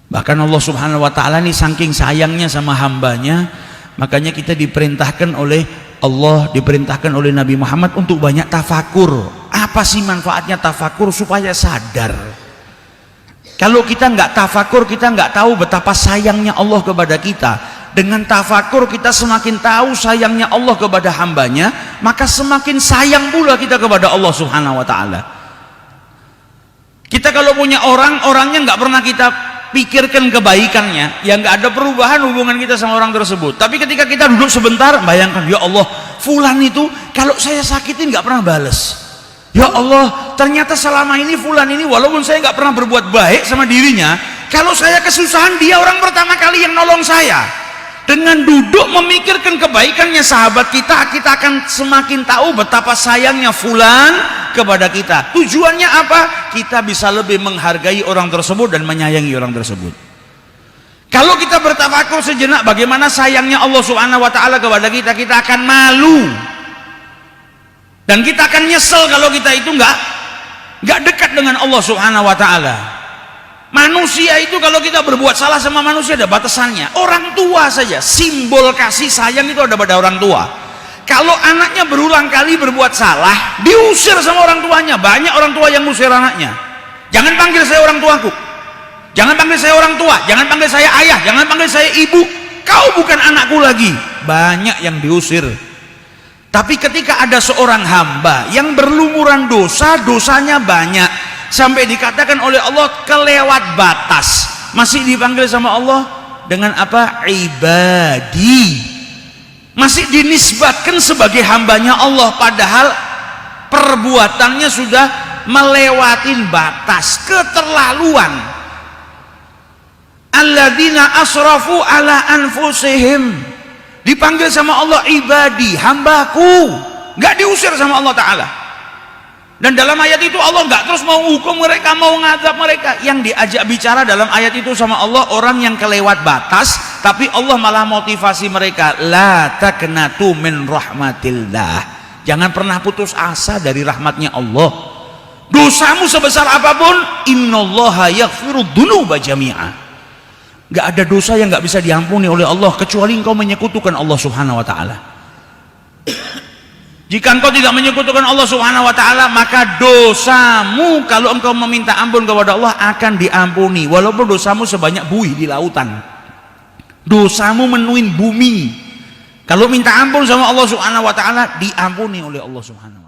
Bahkan Allah Subhanahu wa taala ini saking sayangnya sama hambanya, makanya kita diperintahkan oleh Allah, diperintahkan oleh Nabi Muhammad untuk banyak tafakur. Apa sih manfaatnya tafakur? Supaya sadar. Kalau kita nggak tafakur, kita nggak tahu betapa sayangnya Allah kepada kita. Dengan tafakur kita semakin tahu sayangnya Allah kepada hambanya, maka semakin sayang pula kita kepada Allah Subhanahu wa taala. Kita kalau punya orangnya nggak pernah kita pikirkan kebaikannya, ya nggak ada perubahan hubungan kita sama orang tersebut. Tapi ketika kita duduk sebentar, bayangkan, ya Allah, fulan itu kalau saya sakitin nggak pernah bales. Ya Allah, ternyata selama ini fulan ini walaupun saya nggak pernah berbuat baik sama dirinya, kalau saya kesusahan dia orang pertama kali yang nolong saya. Dengan duduk memikirkan kebaikannya sahabat kita, kita akan semakin tahu betapa sayangnya fulan kepada kita. Tujuannya apa? Kita bisa lebih menghargai orang tersebut dan menyayangi orang tersebut. Kalau kita bertafakur sejenak bagaimana sayangnya Allah Subhanahu wa taala kepada kita, kita akan malu. Dan kita akan nyesel kalau kita itu nggak dekat dengan Allah Subhanahu wa taala. Manusia itu kalau kita berbuat salah sama manusia ada batasannya. Orang tua saja, simbol kasih sayang itu ada pada orang tua. Kalau anaknya berulang kali berbuat salah, diusir sama orang tuanya. Banyak orang tua yang ngusir anaknya. Jangan panggil saya orang tuaku, jangan panggil saya orang tua, jangan panggil saya ayah, jangan panggil saya ibu, kau bukan anakku lagi. Banyak yang diusir. Tapi ketika ada seorang hamba yang berlumuran dosa, dosanya banyak, sampai dikatakan oleh Allah kelewat batas, masih dipanggil sama Allah dengan apa? Ibadi. Masih dinisbatkan sebagai hambanya Allah, padahal perbuatannya sudah melewatin batas, keterlaluan. Alladzina asrafu ala anfusihim, dipanggil sama Allah ibadi, hambaku, nggak diusir sama Allah Ta'ala. Dan dalam ayat itu Allah nggak terus mau hukum mereka, mau ngadab mereka. Yang diajak bicara dalam ayat itu sama Allah orang yang kelewat batas, tapi Allah malah motivasi mereka, la taqnatu min rahmatillah, jangan pernah putus asa dari rahmatnya Allah. Dosamu sebesar apapun, innallaha yaghfiru dzunuba jami'a, nggak ada dosa yang nggak bisa diampuni oleh Allah kecuali engkau menyekutukan Allah Subhanahu wa taala. Jika engkau tidak menyekutukan Allah Subhanahu wa taala, maka dosamu kalau engkau meminta ampun kepada Allah akan diampuni, walaupun dosamu sebanyak buih di lautan. Dosamu menuin bumi, kalau minta ampun sama Allah Subhanahu wa taala diampuni oleh Allah Subhanahu wa taala.